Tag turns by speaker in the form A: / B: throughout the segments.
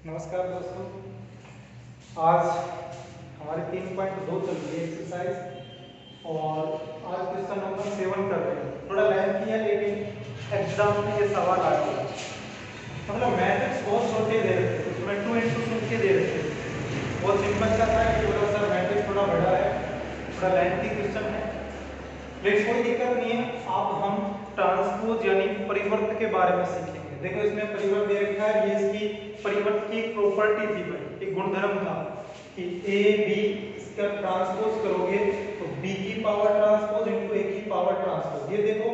A: नमस्कार दोस्तों। आज हमारे 3.2 चल रही है एक्सरसाइज और आज क्वेश्चन नंबर 7 कर रहे हैं। थोड़ा लेंथी है लेकिन एग्जाम में ये सवाल आया है। मतलब मैट्रिक्स बहुत छोटे दे रहे थे, उसमें 2 इंटू सुन के दे रहे थे। बहुत सिंपल सा था कि बोला सर मैट्रिक्स थोड़ा बड़ा है, थोड़ा लेंथी क्वेश्चन है, लेकिन कोई दिक्कत नहीं है। अब हम ट्रांसपोज यानी परिवर्त के बारे में सीखेंगे। देखो इसमें परिवर्त दे रखा है, ये इसकी परिवर्त की एक प्रॉपर्टी थी भाई, एक गुणधर्म था कि ए बी इसका ट्रांसपोज करोगे तो बी की पावर ट्रांसपोज इनटू ए की पावर ट्रांसपोज। ये देखो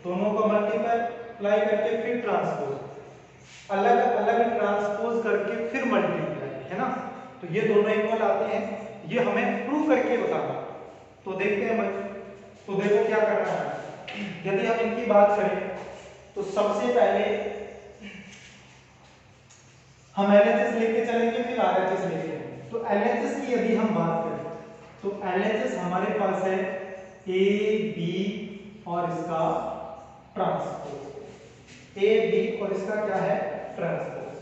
A: दोनों को मल्टीप्लाई करके फिर ट्रांसपोज, अलग अलग ट्रांसपोज करके फिर मल्टीप्लाई, है ना। तो ये दोनों इक्वल आते हैं, ये हमें प्रूव करके बताना। तो देखते हैं भाई। तो देखो क्या करना है। यदि हम इनकी बात करें तो सबसे पहले हम एलएचएस लेके चलेंगे, फिर आरएचएस लेके आएंगे। तो एलएचएस की यदि हम बात करें तो एलएचएस हमारे पास है ए बी और इसका ट्रांसपोज। ए बी और इसका क्या है, ट्रांसपोज।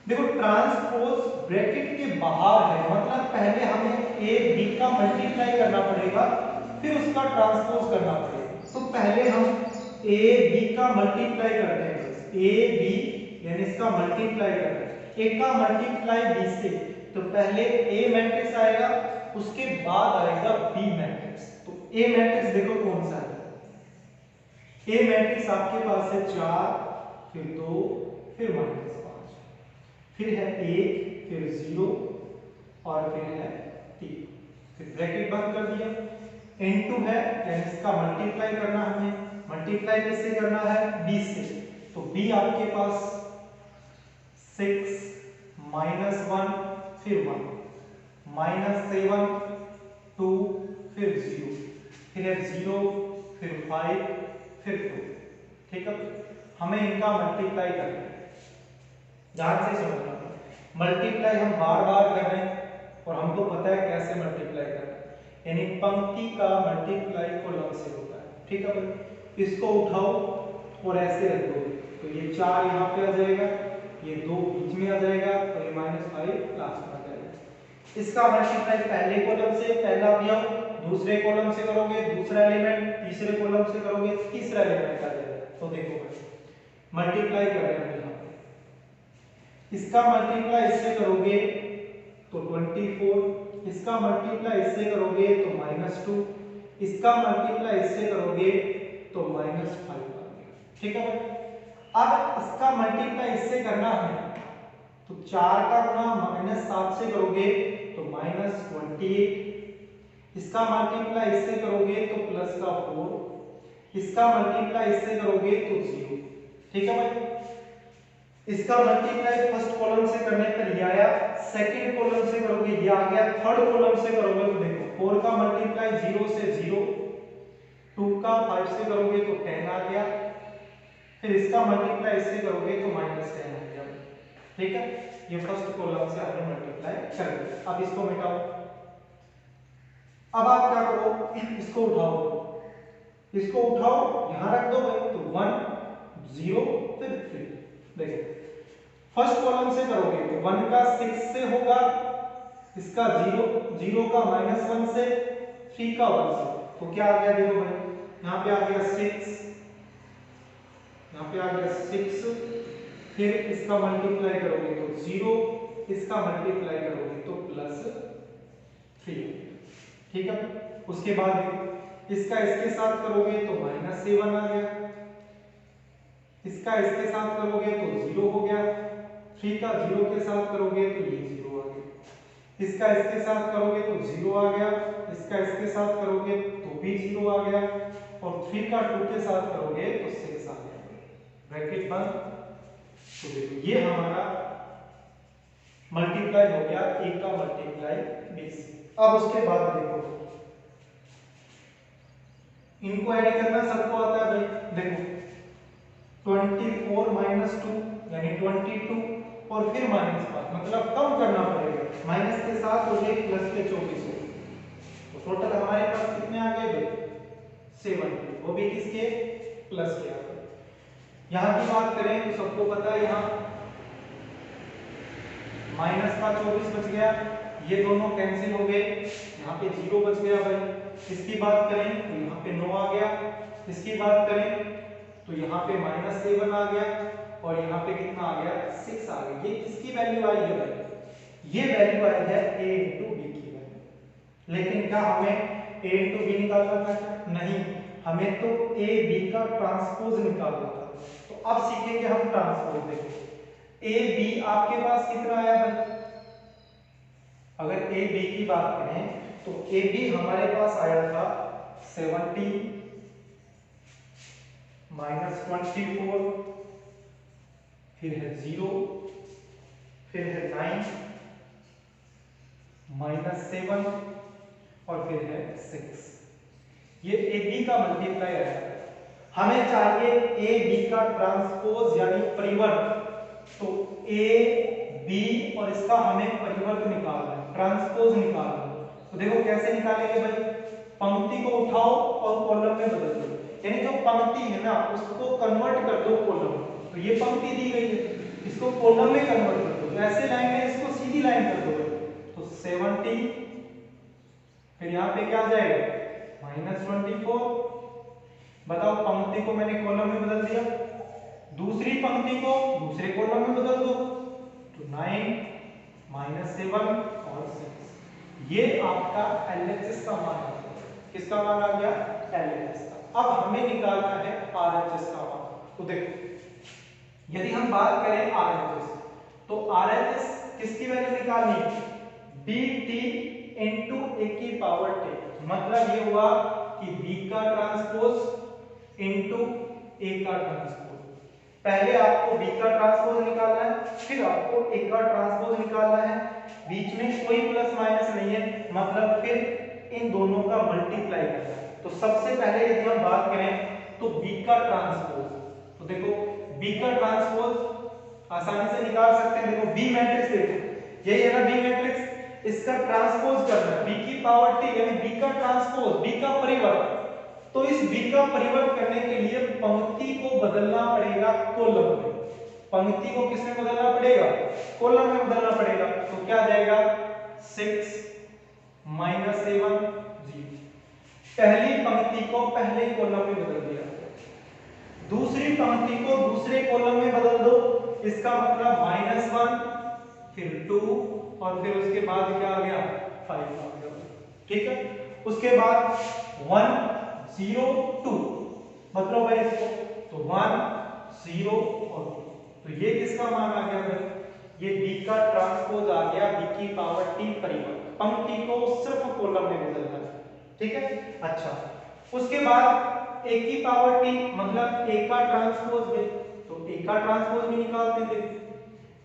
A: देखो ट्रांसपोज ब्रैकेट के बाहर है, मतलब पहले हमें ए बी का मल्टीप्लाई करना पड़ेगा फिर उसका ट्रांसपोज करना पड़ेगा। तो पहले हम ए बी का मल्टीप्लाई करते हैं, ए बी यानी इसका मल्टीप्लाई करते हैं। ए का मल्टीप्लाई बी से, तो पहले ए मैट्रिक्स आएगा उसके बाद आएगा बी मैट्रिक्स। तो ए मैट्रिक्स देखो कौन सा है। ए मैट्रिक्स आपके पास है 4 फिर 2 फिर -5, फिर है 1 फिर 0 और फिर है 3। फिर ब्रैकेट बंद कर दिया। n2 है यानी इसका मल्टीप्लाई करना, हमें मल्टीप्लाई किससे करना है, b से। तो b आपके पास 6 -1 फिर 1 -7 2 फिर 0 फिर है 0 फिर 5 फिर 2। ठीक है, हमें इनका मल्टीप्लाई करना है। ध्यान से समझना, मल्टीप्लाई हम बार बार कर रहे हैं और हमको पता है कैसे मल्टीप्लाई करना है, यानी पंक्ति का मल्टीप्लाई कॉलम से होता है। ठीक है भाई, इसको उठाओ और ऐसे रख दो, तो ये 4 यहाँ पे आ जाएगा, ये 2 बीच में आ जाएगा और ये -5 लास्ट में आ जाएगा। इसका मल्टीप्लाई पहले कॉलम से पहला भी आओ, दूसरे कॉलम से करोगे दूसरा एलिमेंट, तीसरे कॉलम से करोगे तीसरा एलिमेंट आ जाएगा। तो देखो भाई मल्टीप्लाई कर रहे हैं, इसका मल्टीप्लाई इससे करोगे तो 24, इसका मल्टीप्लाई इससे करोगे तो -2, इसका मल्टीप्लाई इससे करोगे तो -5। ठीक है भाई, अब इसका मल्टीप्लाई इससे करना है तो 4 का गुणा -7 से करोगे तो -28, इसका मल्टीप्लाई इससे करोगे तो +4, इसका मल्टीप्लाई इससे करोगे तो 0। ठीक है भाई, इसका मल्टीप्लाई फर्स्ट कॉलम से करने पर ये आया, सेकंड कॉलम से करोगे ये आ गया, थर्ड कॉलम से करोगे तो देखो 4 का मल्टीप्लाई 0 से 0, 2 का 5 से करोगे तो 10 आ गया, फिर इसका मल्टीप्लाई इससे करोगे तो -10 आ गया। ठीक है, ये फर्स्ट कॉलम से आपने मल्टीप्लाई कर दिया। अब इसको मिटाओ। अब आप क्या करो, इसको उठाओ, इसको उठाओ यहां रख दो भाई, तो 1 0 फिर 3। देखो फर्स्ट कॉलम से करोगे तो 1 का 6 से होगा, इसका 0 0 का -1 से, 3 का 1 से, तो क्या आ गया देखो भाई, यहाँ पे आ गया 6, यहाँ पे आ गया 6, फिर इसका मल्टीप्लाई करोगे तो 0, इसका मल्टीप्लाई करोगे तो +3। ठीक है, उसके बाद इसका इसके साथ करोगे तो -7 आ गया, इसका इसके साथ करोगे तो 0 हो गया, 3 का 0 के साथ करोगे तो ये 0 आ गया, इसका इसके साथ करोगे तो 0 आ गया, इसका इसके साथ करोगे तो भी 0 आ गया, और 3 का 2 के साथ करोगे तो 6 आ गया। ब्रैकेट बंद। तो देखो ये हमारा मल्टीप्लाई हो गया, a का मल्टीप्लाई b से। अब उसके बाद देखो इनको ऐड करना सबको आता है भाई। देखो 24 -2 यानी 22 और फिर -5, मतलब कम करना पड़ेगा, माइनस के साथ हो गए प्लस के 24 हो, तो टोटल हमारे पास कितने आ गए भाई 70, वो भी किसके, प्लस के आ गए। यहां की बात करें तो सबको पता है यहाँ माइनस का 24 बच गया, ये दोनों कैंसिल हो गए, यहाँ पे 0 बच गया भाई। इसकी बात करें तो यहाँ पे 9 आ गया, इसकी बात करें तो यहाँ पे -7 आ गया, और यहाँ पे कितना आ गया 6 आ गया। ये किसकी वैल्यू आई है भाई? ये वैल्यू आई है a इंटू बी की वैल्यू। लेकिन क्या हमें a इंटू बी निकालना था? नहीं, हमें तो a b का ट्रांसपोज निकालना था। तो अब सीखेंगे हम ट्रांसपोज। देखो a b आपके पास कितना आया भाई? अगर a b की बात करें तो a b हमारे पास आया था 70 -24, फिर है 0, फिर है 9 -7 और फिर है 6। ये ए बी का मल्टीप्लायर है। हमें चाहिए ए बी का ट्रांसपोज यानी परिवर्त। तो ए बी और इसका हमें परिवर्त निकालना है, ट्रांसपोज निकालना है। तो देखो कैसे निकालेंगे भाई? पंक्ति को उठाओ और कॉलम में बदल दो, यानी जो पंक्ति है ना उसको कन्वर्ट कर दो कॉलम। तो ये पंक्ति दी गई है, इसको कॉलम में कन्वर्ट कर दो। तो ऐसे लाइन में इसको सीधी लाइन कर दो। तो 70, फिर यहाँ पे क्या आ जाएगा -24। बताओ, पंक्ति को मैंने कॉलम में बदल दिया, दूसरी पंक्ति को दूसरे कॉलम में बदल दो। तो 9 -7 और 6, ये आपका LHS का मान आ गया। किसका मान आ गया? LHS का। अब हमें निकालना है RHS का मान। तो देखो, यदि हम बात करें RHS, तो RHS किसकी वैल्यू निकालनी है? dt इंटू ए की पावर t। मतलब ये हुआ कि b का ट्रांसपोज इंटू a का ट्रांसपोज। पहले आपको b का ट्रांसपोज निकालना है, फिर आपको a का ट्रांसपोज निकालना है। बीच में कोई प्लस माइनस नहीं है, मतलब फिर इन दोनों का मल्टीप्लाई करना है। तो सबसे पहले यदि हम बात करें तो b का ट्रांसपोज, तो देखो b का ट्रांसपोज आसानी से निकाल सकते हैं। देखो b मैट्रिक्स, देखो यही है ना b मैट्रिक्स, इसका ट्रांसपोज करना है b की पावर t, यानी b का ट्रांसपोज, b का परिवर्त। तो इस b का परिवर्त करने के लिए पंक्ति को बदलना पड़ेगा कॉलम में। पंक्ति को किसमें बदलना पड़ेगा? कॉलम में बदलना पड़ेगा। तो क्या आ जाएगा 6 -7 0। पहली पंक्ति को पहले कॉलम में बदल दिया, दूसरी पंक्ति को दूसरे कॉलम में बदल दो। इसका मतलब -1, फिर 2 और फिर उसके बाद क्या आ गया 5 आ गया। ठीक है, उसके बाद 1 0 2, मतलब भाई इसको तो 1 0 और 2। तो ये किसका मान आ गया भाई? ये b का ट्रांसपोज आ गया, b की पावर t परिवर्त। पंक्ति को सिर्फ कॉलम में बदलना है। ठीक है, अच्छा उसके बाद a की पावर t मतलब a का ट्रांसपोज भी, तो a का ट्रांसपोज भी निकालते थे।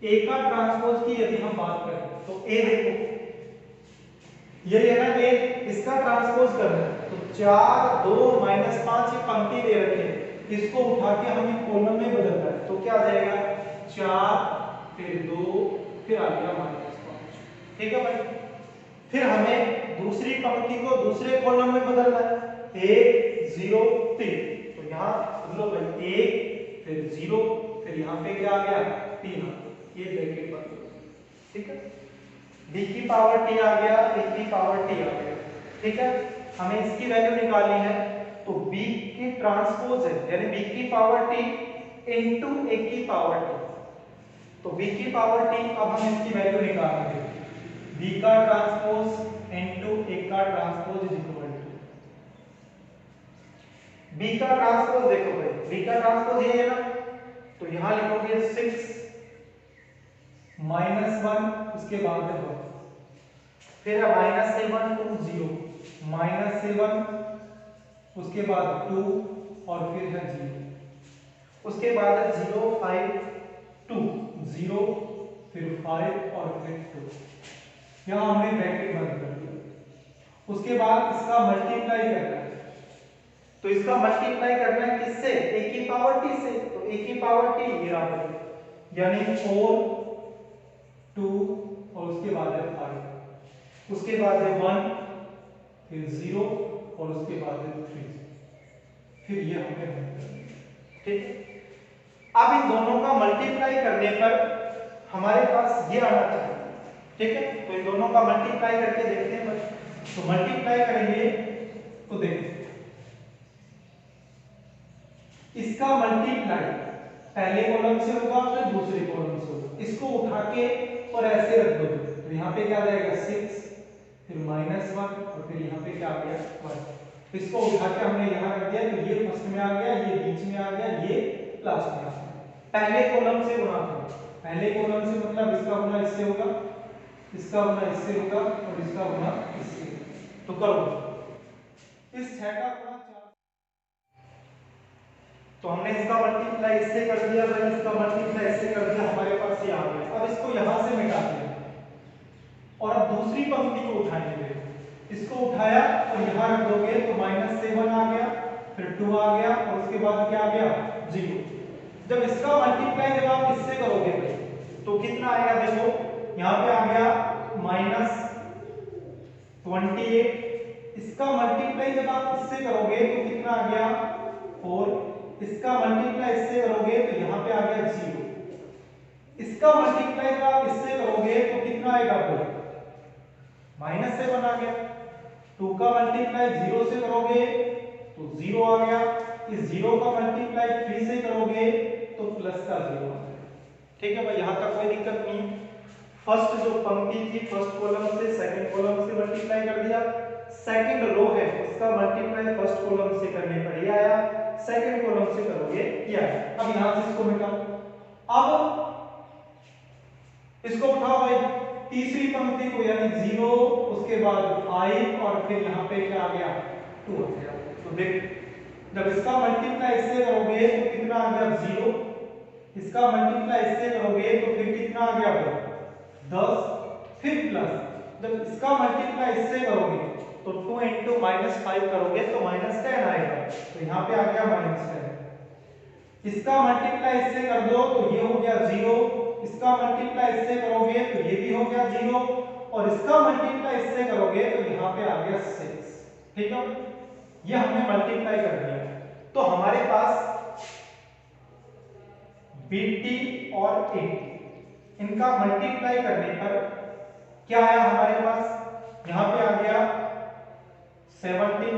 A: a का ट्रांसपोज की यदि हम बात करें तो a देखो ये है ना a, इसका ट्रांसपोज करना है। तो 4 2 -5 ये पंक्ति दे रखी है, इसको उठा के हमें कॉलम में बदलना है। तो क्या आ जाएगा 4 फिर 2 फिर आ गया -5। ठीक है भाई, फिर हमें दूसरी पंक्ति को दूसरे कॉलम में बदलना है। 1 0 3, तो यहाँ बदलो भाई 1 फिर 0 फिर यहाँ पे क्या आ गया 3, ये ब्रैकेट बंद। ठीक है, b की पावर t आ गया, a की पावर t आ गया। ठीक है, हमें इसकी वैल्यू निकालनी है। तो b की ट्रांसपोज है, यानी b की पावर t इंटू a की पावर t। तो b की पावर t, अब हम इसकी वैल्यू निकालेंगे। b का ट्रांसपोज इंटू a का transpose is equal to b का ट्रांसपोज। देखो भाई b का ट्रांसपोज ये है ना, तो यहां लिखोगे 6 -1 उसके बाद है 1, फिर -7 2 0 -7 उसके बाद 2 और फिर है 0, उसके बाद है 0 5 2 0 फिर 5 और फिर 2। यहाँ हमने ब्रैकेट बंद कर दिया। उसके बाद इसका मल्टीप्लाई करना है। तो इसका मल्टीप्लाई करना है किससे? a की पावर t से। तो a की पावर t ये रहा, यानी 4 2 और उसके बाद है 5, उसके बाद है 1 फिर 0 और उसके बाद है 3, फिर ये हमें ठीक है। अब इन दोनों का मल्टीप्लाई करने पर हमारे पास ये आना चाहिए। ठीक है, तो इन दोनों का मल्टीप्लाई करके देखते हैं बस। तो मल्टीप्लाई करेंगे तो देखिए इसका मल्टीप्लाई पहले कॉलम से होगा फिर दूसरे कॉलम से होगा। इसको उठा के और ऐसे रख दो तो यहाँ पे क्या आ जाएगा 6, फिर -1 और फिर यहाँ पे क्या आ गया 1। इसको उठा के हमने यहाँ रख दिया तो ये फर्स्ट में आ गया, ये बीच में आ गया, ये लास्ट में आ गया। पहले कॉलम से गुणा करो, पहले कॉलम से मतलब इसका गुणा इससे होगा, इसका गुणा इससे होगा और इसका गुणा इससे। तो करो इस 6 का गुणा 4, तो हमने इसका मल्टीप्लाई इससे कर दिया, फिर इसका मल्टीप्लाई इससे कर दिया, हमारे पास ये आ गया। अब इसको यहां से मिटा दिया और अब दूसरी पंक्ति को उठाएंगे। इसको उठाया और यहां रख दोगे तो -7 आ गया, फिर 2 आ गया और उसके बाद क्या आ गया 0। जब इसका मल्टीप्लाई जब आप इससे करोगे तो कितना आएगा देखो, यहां पे आ गया -28। इसका मल्टीप्लाई जब आप इससे करोगे तो कितना आ गया 4। इसका मल्टीप्लाई इससे करोगे तो यहाँ पे आ गया 0। इसका मल्टीप्लाई जब आप इससे करोगे तो कितना आएगा फिर -7 आ गया। 2 का मल्टीप्लाई 0 से करोगे तो 0 आ गया। इस 0 का मल्टीप्लाई 3 से करोगे तो प्लस का 0 आ गया। ठीक है भाई, यहाँ तक कोई दिक्कत नहीं। फर्स्ट जो पंक्ति थी फर्स्ट कॉलम से सेकंड कॉलम से मल्टीप्लाई कर दिया, सेकंड रो है उसका मल्टीप्लाई फर्स्ट कॉलम से करने पर ये आया, सेकंड कॉलम से करोगे ये आया। अब यहां से इसको मिटाओ, अब इसको उठाओ भाई, तीसरी पंक्ति को यानी 0 उसके बाद 5 और फिर यहां पे क्या आ गया 2 आ गया। तो देख जब इसका मल्टीप्लाई इससे करोगे तो कितना आ गया 0, इसका मल्टीप्लाई इससे करोगे तो फिर कितना आ गया 10, फिर प्लस जब इसका मल्टीप्लाई इससे करोगे तो 2 इंटू -5 करोगे तो -10 आएगा, तो यहाँ पे आ गया -10। इसका मल्टीप्लाई इससे कर दो तो ये हो गया 0, इसका मल्टीप्लाई इससे करोगे तो ये भी हो गया 0 और इसका मल्टीप्लाई इससे करोगे तो यहाँ पे आ गया 6। ठीक है, ये हमने मल्टीप्लाई कर दिया। तो हमारे पास BT और AT इनका मल्टीप्लाई करने पर क्या आया हमारे पास, यहां पे आ गया 17,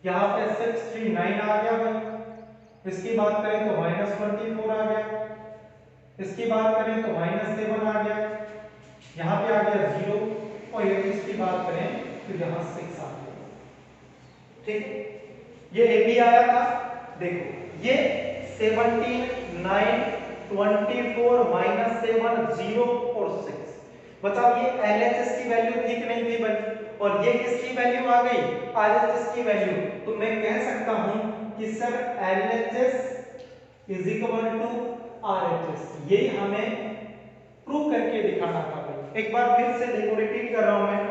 A: यहां पे 639 आ गया भाई। इसकी बात करें तो -24 आ गया, इसकी बात करें तो -7 आ गया, यहां पे आ गया 0 और यदि इसकी बात करें तो यहां 6 आ गया। ठीक है, ये AB आया था। देखो ये 17, 9, 24, -7, 0 और 6। बताओ ये LHS की वैल्यू थी कि नहीं थी भाई, और ये किसकी वैल्यू आ गई RHS की वैल्यू। तो मैं कह सकता हूं कि sir LHS is equal to RHS, ये हमें प्रूव करके दिखाना था भाई। एक बार फिर से देखो, रिपीट कर रहा हूं मैं,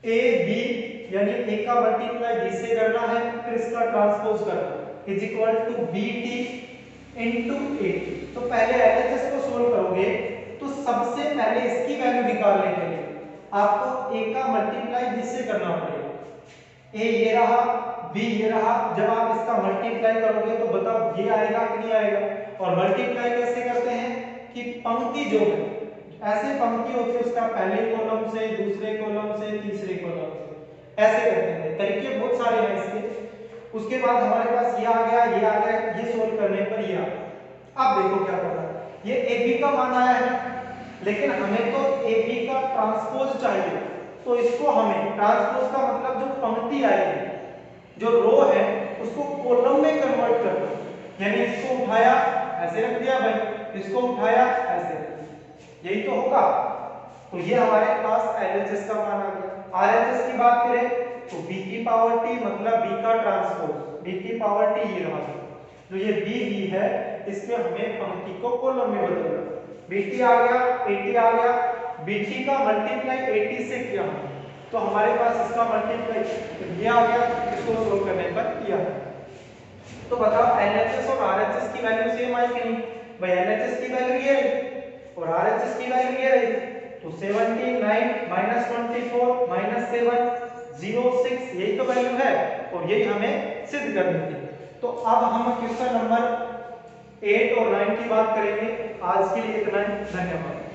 A: AB यानी A का मल्टीप्लाई B से करना है, फिर इसका ट्रांसपोज करना is equal to BT into AT। तो पहले LHS को सोल्व करोगे तो सबसे पहले इसकी वैल्यू निकालने के लिए आपको A का मल्टीप्लाई B से करना पड़ेगा। A ये रहा, B ये रहा, जब आप इसका मल्टीप्लाई करोगे तो बताओ ये आएगा कि नहीं आएगा। और मल्टीप्लाई कैसे करते हैं कि पंक्ति जो है ऐसे पंक्ति होती है उसका पहले कॉलम से, दूसरे कॉलम से, तीसरे कॉलम से, ऐसे करते हैं। तरीके बहुत सारे हैं इसके। उसके बाद हमारे पास ये आ गया, ये आ गया, ये सोल्व करने पर ये आ गया। अब देखो क्या करना है, ये AB का मान आया है लेकिन हमें तो AB का ट्रांसपोज चाहिए। तो इसको हमें ट्रांसपोज का मतलब जो पंक्ति आएगी, जो रो है उसको कॉलम में कन्वर्ट करना, यानी इसको उठाया ऐसे रख दिया भाई, इसको उठाया ऐसे, यही तो होगा। तो ये हमारे पास LHS का मान आ गया। RHS की बात करें तो B की पावर T मतलब B का ट्रांसपोज, B की पावर T ये रहा, जो ये B है इसमें हमें पंक्ति को कॉलम में बदलना। BT आ गया, AT आ गया, BT का मल्टीप्लाई AT से किया तो हमारे पास इसका मल्टीप्लाई ये आ गया, इसको सोल्व करने पर किया। तो बताओ LHS और RHS की वैल्यू सेम आई कि नहीं भाई। LHS की वैल्यू ये रही और RHS की वैल्यू ये रही, तो 17, 9, -24, -7, 0, 6 यही तो वैल्यू है और यही हमें सिद्ध करनी थी। तो अब हम क्वेश्चन नंबर 8 और 9 की बात करेंगे। आज के लिए इतना ही, धन्यवाद।